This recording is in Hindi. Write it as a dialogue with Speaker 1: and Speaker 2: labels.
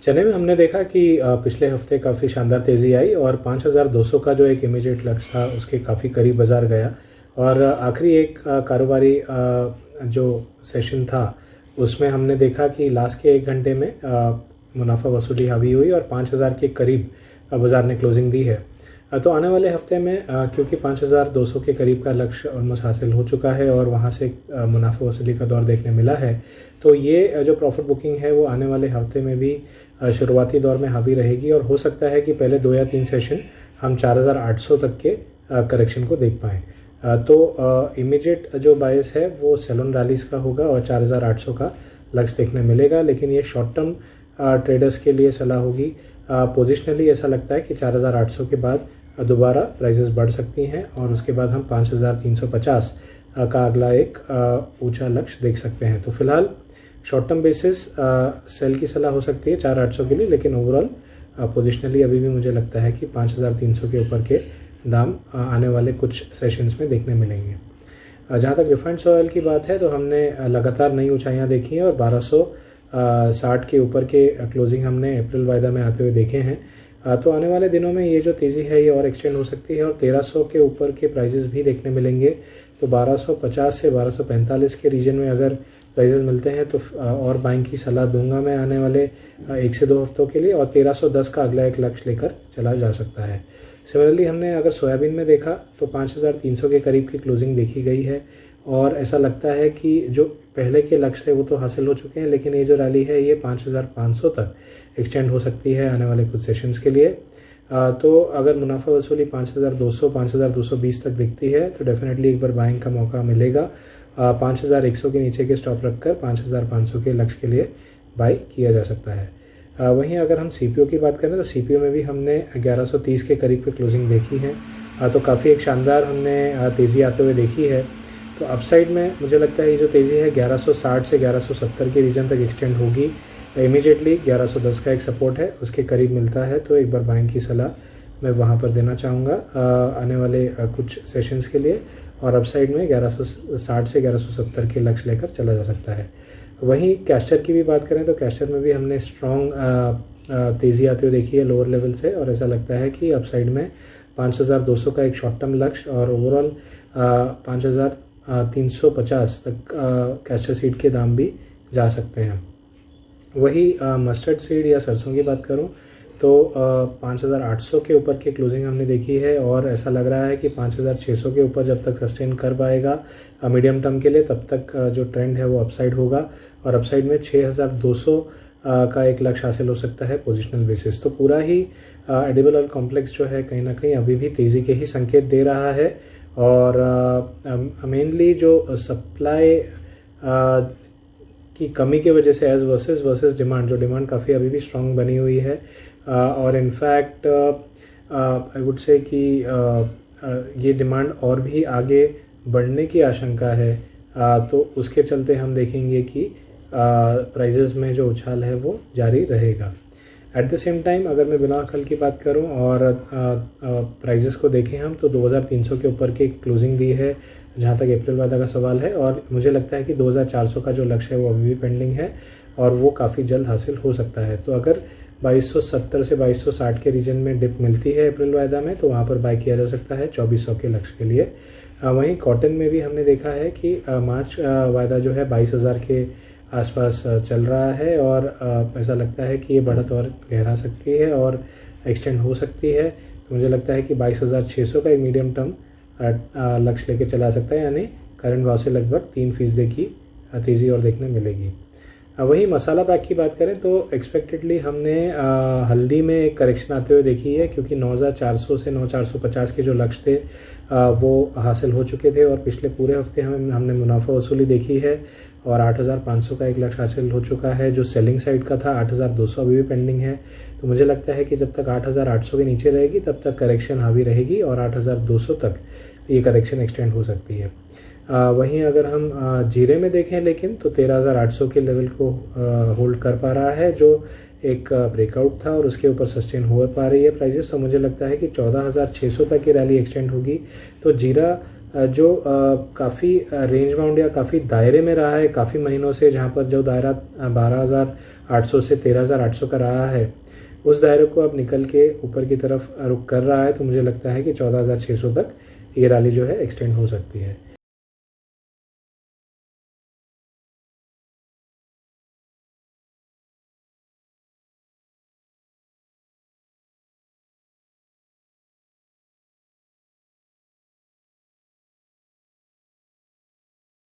Speaker 1: चने में हमने देखा कि पिछले हफ्ते काफ़ी शानदार तेज़ी आई और 5200 का जो एक इमीडिएट लक्ष्य था उसके काफ़ी करीब बाजार गया और आखिरी एक कारोबारी जो सेशन था उसमें हमने देखा कि लास्ट के 1 घंटे में मुनाफा वसूली हावी हुई और 5000 के करीब बाजार ने क्लोजिंग दी है। तो आने वाले हफ्ते में क्योंकि 5200 के करीब का लक्ष्य ऑलमोस्ट हासिल हो चुका है और वहाँ से मुनाफा वसूली का दौर देखने मिला है, तो ये जो प्रॉफिट बुकिंग है वो आने वाले हफ्ते में भी शुरुआती दौर में हावी रहेगी और हो सकता है कि पहले 2 या 3 सेशन हम 4800 तक के करेक्शन को देख पाएँ। तो इमीडिएट जो बायस है वो सेलोन रैलीज का होगा और 4800 का लक्ष्य देखने मिलेगा, लेकिन ये शॉर्ट टर्म ट्रेडर्स के लिए सलाह होगी। पोजिशनली ऐसा लगता है कि 4800 के बाद दोबारा प्राइसेस बढ़ सकती हैं और उसके बाद हम 5350 का अगला एक ऊंचा लक्ष्य देख सकते हैं। तो फिलहाल शॉर्ट टर्म बेसिस सेल की सलाह हो सकती है 4800 के लिए, लेकिन ओवरऑल पोजिशनली अभी भी मुझे लगता है कि 5300 के ऊपर के दाम आने वाले कुछ सेशंस में देखने मिलेंगे। जहाँ तक रिफाइंड ऑयल की बात है तो हमने लगातार नई ऊंचाइयाँ देखी हैं और 1260 के ऊपर के क्लोजिंग हमने अप्रैल वायदा में आते हुए देखे हैं। तो आने वाले दिनों में ये जो तेज़ी है ये और एक्सटेंड हो सकती है और 1300 के ऊपर के प्राइसेस भी देखने मिलेंगे। तो 1250 से 1245 के रीजन में अगर प्राइसेस मिलते हैं तो और बाइंग की सलाह दूंगा मैं आने वाले 1 से 2 हफ्तों के लिए और 1310 का अगला एक लक्ष्य लेकर चला जा सकता है। सिमिलरली हमने अगर सोयाबीन में देखा तो 5300 के करीब की क्लोजिंग देखी गई है और ऐसा लगता है कि जो पहले के लक्ष्य थे वो तो हासिल हो चुके हैं, लेकिन ये जो रैली है ये 5500 तक एक्सटेंड हो सकती है आने वाले कुछ सेशंस के लिए। तो अगर मुनाफा वसूली 5200 5220 तक दिखती है तो डेफिनेटली एक बार बाइंग का मौका मिलेगा। 5100 के नीचे के स्टॉप रखकर 5500 के लक्ष्य के लिए बाई किया जा सकता है। वहीं अगर हम सीपीओ की बात करें तो सीपीओ में भी हमने 1130 के करीब की क्लोजिंग देखी है। तो काफ़ी एक शानदार हमने तेज़ी आते हुए देखी है। तो अपसाइड में मुझे लगता है ये जो तेज़ी है 1160 से 1170 के रीजन तक एक्सटेंड होगी। इमीडिएटली 1110 का एक सपोर्ट है उसके करीब मिलता है तो एक बार बाइंग की सलाह मैं वहाँ पर देना चाहूँगा आने वाले कुछ सेशंस के लिए और अपसाइड में 1160 से 1170 के लक्ष्य लेकर चला जा सकता है। वहीं कैस्टर की भी बात करें तो कैस्टर में भी हमने स्ट्रॉन्ग तेज़ी आते हुए देखी है लोअर लेवल से और ऐसा लगता है कि अपसाइड में 5200 का एक शॉर्ट टर्म लक्ष्य और ओवरऑल 5350 तक कैस्टर सीड के दाम भी जा सकते हैं। वही मस्टर्ड सीड या सरसों की बात करूं तो 5800 के ऊपर की क्लोजिंग हमने देखी है और ऐसा लग रहा है कि 5600 के ऊपर जब तक सस्टेन कर पाएगा मीडियम टर्म के लिए तब तक जो ट्रेंड है वो अपसाइड होगा और अपसाइड में 6200 का एक लक्ष्य हासिल हो सकता है पोजिशनल बेसिस। तो पूरा ही एडिबल ऑयल कॉम्प्लेक्स जो है कहीं ना कहीं अभी भी तेज़ी के ही संकेत दे रहा है और मेनली जो सप्लाई की कमी की वजह से एज वर्सेस डिमांड, जो डिमांड काफ़ी अभी भी स्ट्रांग बनी हुई है और इनफैक्ट आई वुड से कि ये डिमांड और भी आगे बढ़ने की आशंका है। तो उसके चलते हम देखेंगे कि प्राइजेस में जो उछाल है वो जारी रहेगा। एट द सेम टाइम अगर मैं बिना खल की बात करूं और प्राइजेस को देखें हम तो 2300 के ऊपर की क्लोजिंग दी है जहां तक अप्रैल वादा का सवाल है और मुझे लगता है कि 2400 का जो लक्ष्य है वो अभी भी पेंडिंग है और वो काफ़ी जल्द हासिल हो सकता है। तो अगर 2270 से 2260 के रीजन में डिप मिलती है अप्रैल वायदा में तो वहाँ पर बाई किया जा सकता है 2400 के लक्ष्य के लिए। वहीं कॉटन में भी हमने देखा है कि मार्च वायदा जो है 22000 के आसपास चल रहा है और ऐसा लगता है कि ये बढ़त और गहरा सकती है और एक्सटेंड हो सकती है। तो मुझे लगता है कि 22600 का एक मीडियम टर्म लक्ष्य लेके चला सकता है, यानी करंट भाव से लगभग 3% की तेज़ी और देखने मिलेगी। वहीं मसाला पैक की बात करें तो एक्सपेक्टेडली हमने हल्दी में एक करेक्शन आते हुए देखी है क्योंकि 9400 से 9450 के जो लक्ष्य थे वो हासिल हो चुके थे और पिछले पूरे हफ्ते हमने मुनाफा वसूली देखी है और 8500 का एक लक्ष्य हासिल हो चुका है। जो सेलिंग साइड का था 8200 अभी भी पेंडिंग है। तो मुझे लगता है कि जब तक 8800 के नीचे रहेगी तब तक करेक्शन हावी रहेगी और 8200 तक ये करेक्शन एक्सटेंड हो सकती है। वहीं अगर हम जीरे में देखें लेकिन तो 13,800 के लेवल को होल्ड कर पा रहा है, जो एक ब्रेकआउट था और उसके ऊपर सस्टेन हो पा रही है प्राइजेस। तो मुझे लगता है कि 14,600 तक की रैली एक्सटेंड होगी। तो जीरा जो काफ़ी रेंज बाउंड या काफ़ी दायरे में रहा है काफ़ी महीनों से, जहाँ पर जो दायरा 12,800 से 13,800 का रहा है, उस दायरे को अब निकल के ऊपर की तरफ रुख कर रहा है। तो मुझे लगता है कि 14,600 तक ये रैली जो है एक्सटेंड हो सकती है।